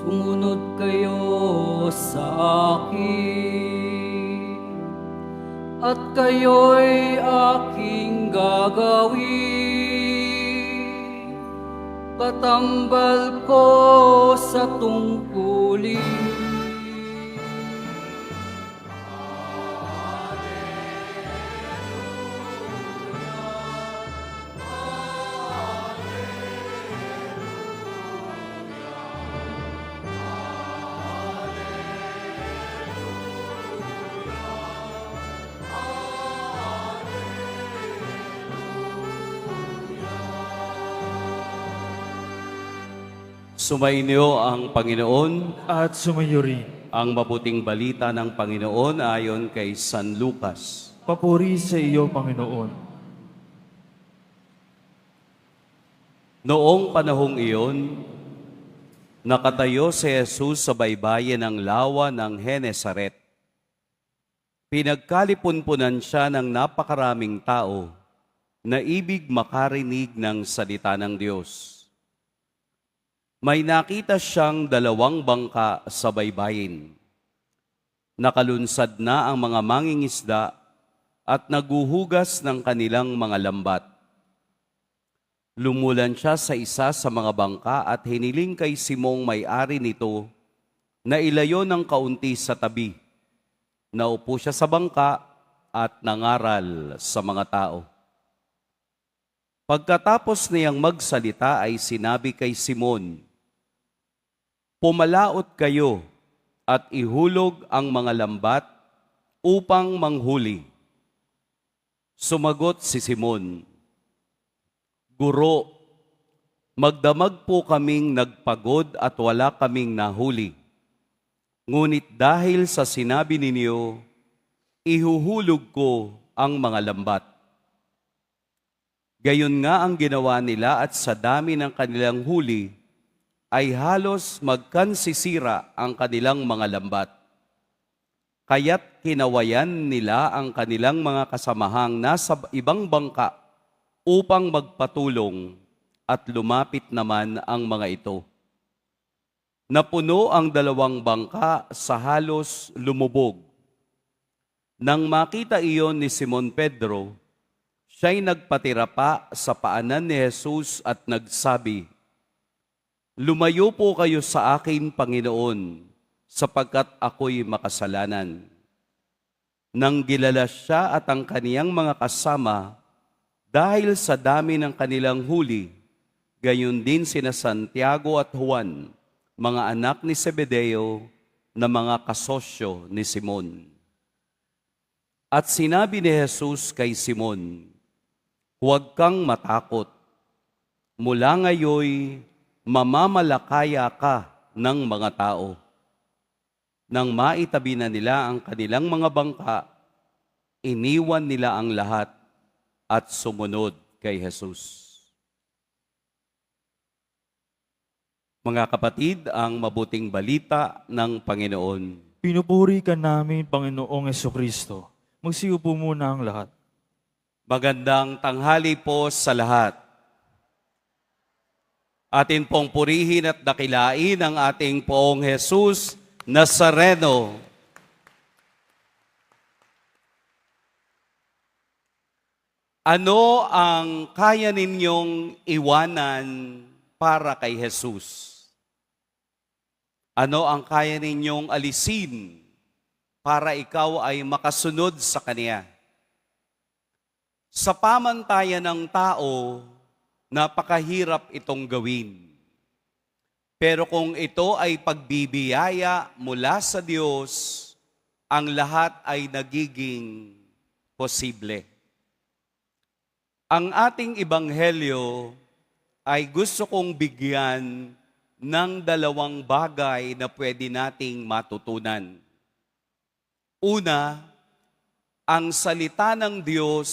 Sumunod kayo sa akin, at kayo'y aking gagawin. Katambal ko sa tungkulin. Sumainyo ang Panginoon. At sumayo rin. Ang mabuting balita ng Panginoon ayon kay San Lucas. Papuri sa iyo, Panginoon. Noong panahong iyon, nakatayo si Jesus sa baybayin ng lawa ng Genesaret. Pinagkalipunpunan siya ng napakaraming tao na ibig makarinig ng salita ng Diyos. May nakita siyang 2 bangka sa baybayin. Nakalunsad na ang mga mangingisda at naguhugas ng kanilang mga lambat. Lumulan siya sa isa sa mga bangka at hiniling kay Simong may-ari nito na ilayo ng kaunti sa tabi. Naupo siya sa bangka at nangaral sa mga tao. Pagkatapos niyang magsalita ay sinabi kay Simon, "Pumalaot kayo at ihulog ang mga lambat upang manghuli." Sumagot si Simon, "Guro, magdamag po kaming nagpagod at wala kaming nahuli. Ngunit dahil sa sinabi ninyo, ihuhulog ko ang mga lambat." Gayon nga ang ginawa nila at sa dami ng kanilang huli, ay halos magkansisira ang kanilang mga lambat. Kaya't kinawayan nila ang kanilang mga kasamahang nasa ibang bangka upang magpatulong at lumapit naman ang mga ito. Napuno ang 2 bangka sa halos lumubog. Nang makita iyon ni Simon Pedro, siya'y nagpatira pa sa paanan ni Jesus at nagsabi, "Lumayo po kayo sa akin, Panginoon, sapagkat ako'y makasalanan." Nang gilala siya at ang kaniyang mga kasama, dahil sa dami ng kanilang huli, gayon din sina Santiago at Juan, mga anak ni Zebedeo, na mga kasosyo ni Simon. At sinabi ni Jesus kay Simon, "Huwag kang matakot. Mula ngayoy, mamamalakaya ka ng mga tao." Nang maitabi na nila ang kanilang mga bangka, iniwan nila ang lahat at sumunod kay Jesus. Mga kapatid, ang mabuting balita ng Panginoon. Pinupuri ka namin, Panginoong Jesucristo. Magsiupo muna ang lahat. Magandang tanghali po sa lahat. Atin pong purihin at dakilain ang ating Poong Jesus Nazareno. Ano ang kaya ninyong iwanan para kay Jesus? Ano ang kaya ninyong alisin para ikaw ay makasunod sa Kanya? Sa pamantayan ng tao, napakahirap itong gawin. Pero kung ito ay pagbibiyaya mula sa Diyos, ang lahat ay nagiging posible. Ang ating ebanghelyo ay gusto kong bigyan ng 2 bagay na pwede nating matutunan. Una, ang salita ng Diyos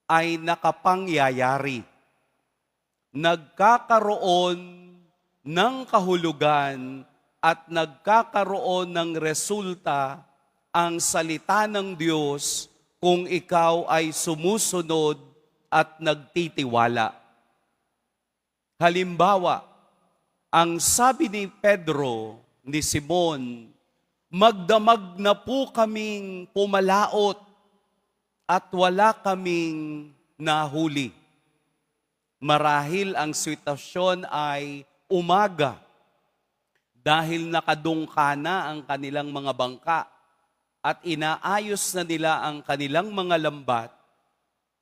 ay nakapangyayari. Nagkakaroon ng kahulugan at nagkakaroon ng resulta ang salita ng Diyos kung ikaw ay sumusunod at nagtitiwala. Halimbawa, Ang sabi ni Pedro, ni Simon, magdamag na po kaming pumalaot at wala kaming nahuli. Marahil ang sitwasyon ay umaga dahil nakadungka na ang kanilang mga bangka at inaayos na nila ang kanilang mga lambat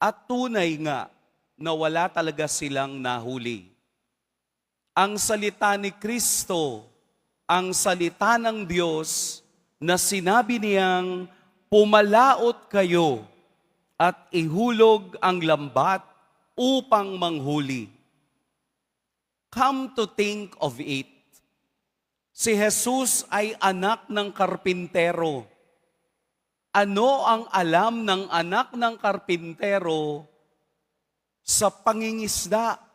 at tunay nga na wala talaga silang nahuli. Ang salita ni Kristo, ang salita ng Diyos na sinabi niyang pumalaot kayo at ihulog ang lambat upang manghuli. Come to think of it, si Jesus ay anak ng karpintero. Ano ang alam ng anak ng karpintero sa pangingisda?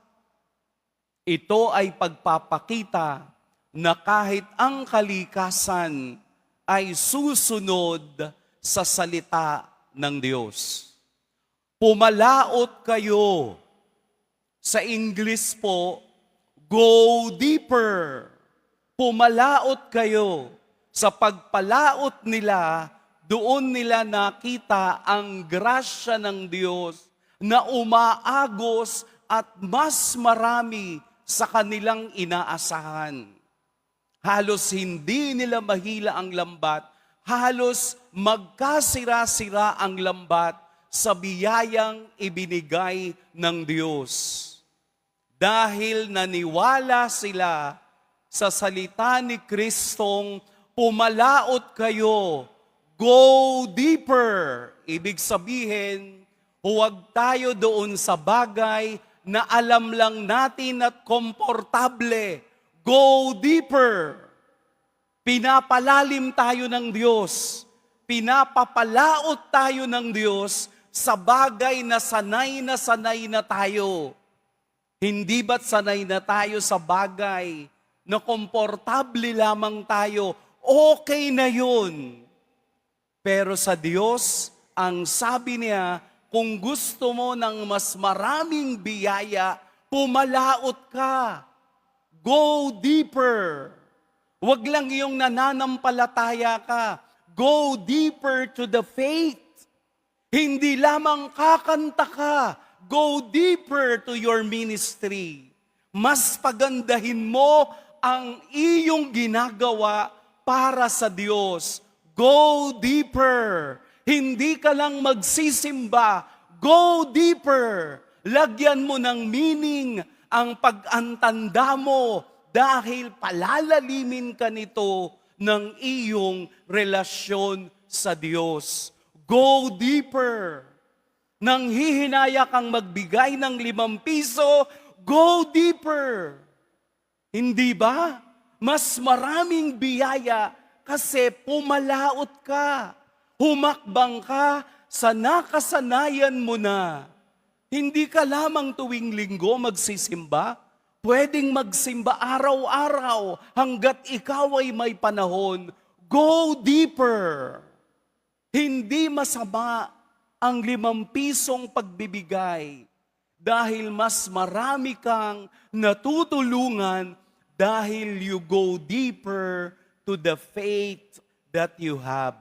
Ito ay pagpapakita na kahit ang kalikasan ay susunod sa salita ng Diyos. Pumalaot kayo. Sa English po, go deeper. Pumalaot kayo. Sa pagpalaot nila, doon nila nakita ang grasya ng Diyos na umaagos at mas marami sa kanilang inaasahan. Halos hindi nila mahila ang lambat, halos magkasira-sira ang lambat sa biyayang ibinigay ng Diyos. Dahil naniwala sila sa salita ni Kristong, pumalaot kayo, go deeper. Ibig sabihin, huwag tayo doon sa bagay na alam lang natin at komportable. Go deeper. Pinapalalim tayo ng Diyos. Pinapapalaot tayo ng Diyos sa bagay na sanay na tayo. Hindi ba't sanay na tayo sa bagay na komportable lamang tayo? Okay na yun. Pero sa Diyos, ang sabi niya, kung gusto mo ng mas maraming biyaya, pumalaot ka. Go deeper. Huwag lang yung nananampalataya ka. Go deeper to the faith. Hindi lamang kakanta ka. Go deeper to your ministry. Mas pagandahin mo ang iyong ginagawa para sa Diyos. Go deeper. Hindi ka lang magsisimba. Go deeper. Lagyan mo ng meaning ang pag-antanda mo dahil palalalimin ka nito ng iyong relasyon sa Diyos. Go deeper. Nang hihinaya kang magbigay ng 5 piso, go deeper. Hindi ba? Mas maraming biyaya kasi pumalaot ka. Humakbang ka sa nakasanayan mo na. Hindi ka lamang tuwing linggo magsisimba. Pwedeng magsimba araw-araw hanggat ikaw ay may panahon. Go deeper. Hindi masama ang 5 pisong pagbibigay dahil mas marami kang natutulungan dahil you go deeper to the faith that you have.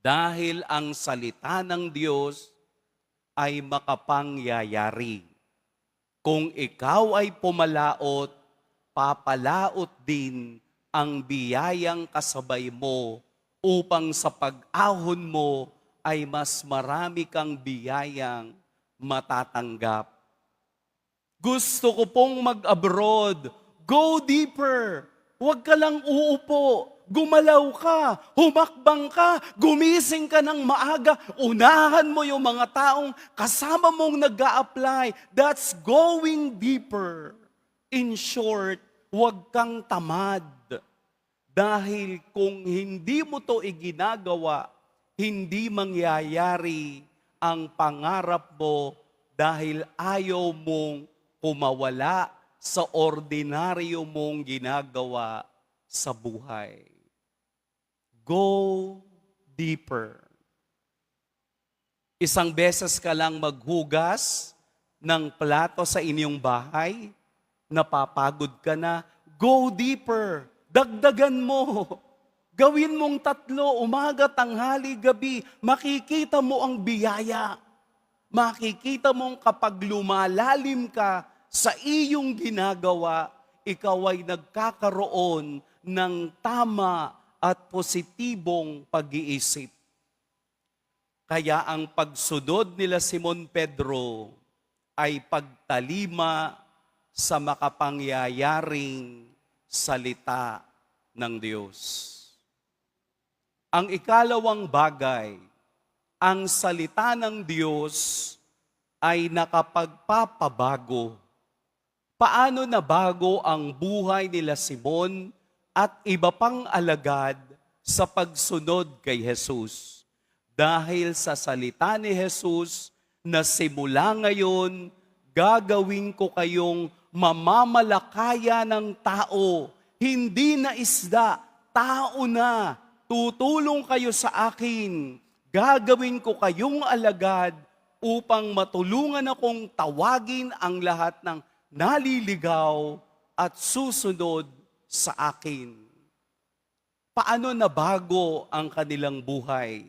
Dahil ang salita ng Diyos ay makapangyayari. Kung ikaw ay pumalaot, papalaot din ang biyayang kasabay mo upang sa pag-ahon mo ay mas marami kang biyayang matatanggap. Gusto ko pong mag-abroad. Go deeper. Huwag ka lang uupo. Gumalaw ka, humakbang ka, gumising ka ng maaga, unahan mo yung mga taong kasama mong nag-a-apply. That's going deeper. In short, huwag kang tamad. Dahil kung hindi mo to iginagawa, hindi mangyayari ang pangarap mo dahil ayaw mong kumawala sa ordinaryo mong ginagawa sa buhay. Go deeper. Isang beses ka lang maghugas ng plato sa inyong bahay, Napapagod ka na? Go deeper. Dagdagan mo. Gawin mong 3, umaga, tanghali, gabi. Makikita mo ang biyaya. Makikita mong kapag lumalalim ka sa iyong ginagawa, ikaw ay nagkakaroon ng tama at positibong pag-iisip. Kaya ang pagsunod nila Simon Pedro ay pagtalima sa makapangyayaring salita ng Diyos. Ang ikalawang bagay, ang salita ng Diyos ay nakapagpapabago. Paano nabago ang buhay nila Simon at iba pang alagad sa pagsunod kay Jesus? Dahil sa salita ni Jesus na simula ngayon, gagawin ko kayong mamamalakaya ng tao, hindi na isda, tao na. Tutulong kayo sa akin. Gagawin ko kayong alagad upang matulungan akong tawagin ang lahat ng naliligaw at susunod sa akin. Paano nabago ang kanilang buhay?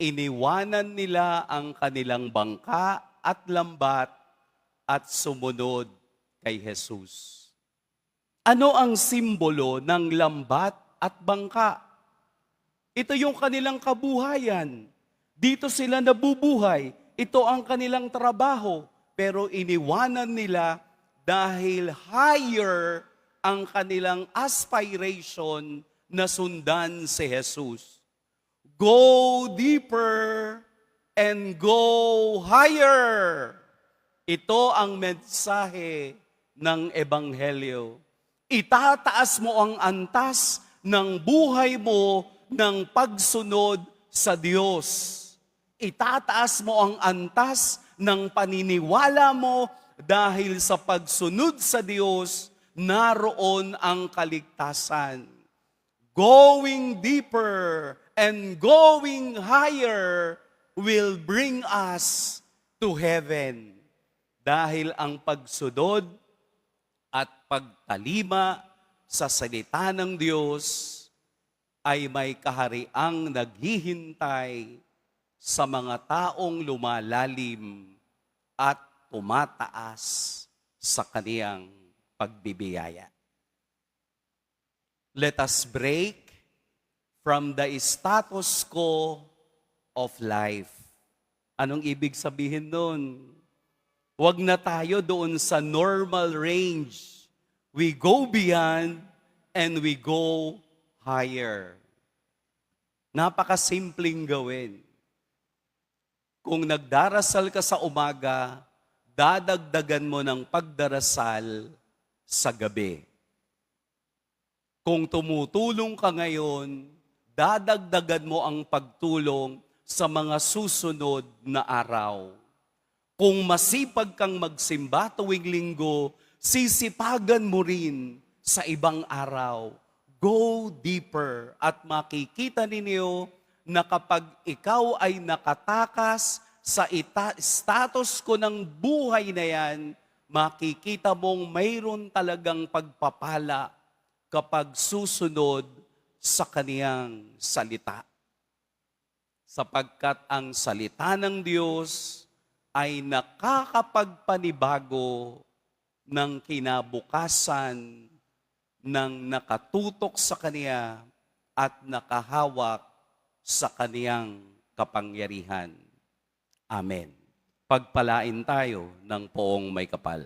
Iniwanan nila ang kanilang bangka at lambat at sumunod kay Jesus. Ano ang simbolo ng lambat at bangka? Ito yung kanilang kabuhayan. Dito sila nabubuhay. Ito ang kanilang trabaho. Pero iniwanan nila dahil higher ang kanilang aspiration na sundan si Jesus. Go deeper and go higher. Ito ang mensahe ng Ebanghelyo. Itataas mo ang antas ng buhay mo ng pagsunod sa Diyos. Itataas mo ang antas ng paniniwala mo dahil sa pagsunod sa Diyos, naroon ang kaligtasan. Going deeper and going higher will bring us to heaven. Dahil ang pagsunod at pagtalima sa salita ng Diyos ay may kahariang naghihintay sa mga taong lumalalim at tumataas sa kaniyang pagbibiyaya. Let us break from the status quo of life. Anong ibig sabihin nun? Huwag na tayo doon sa normal range. We go beyond and we go higher. Napakasimpleng gawin. Kung nagdarasal ka sa umaga, dadagdagan mo ng pagdarasal sa gabi. Kung tumutulong ka ngayon, dadagdagan mo ang pagtulong sa mga susunod na araw. Kung masipag kang magsimba tuwing linggo, sisipagan mo rin sa ibang araw. Go deeper at makikita ninyo na kapag ikaw ay nakatakas sa status ko ng buhay na yan, makikita mong mayroon talagang pagpapala kapag susunod sa kaniyang salita. Sapagkat ang salita ng Diyos ay nakakapagpanibago ng kinabukasan ng nakatutok sa Kaniya at nakahawak sa Kaniyang kapangyarihan. Amen. Pagpalain tayo ng poong may kapal.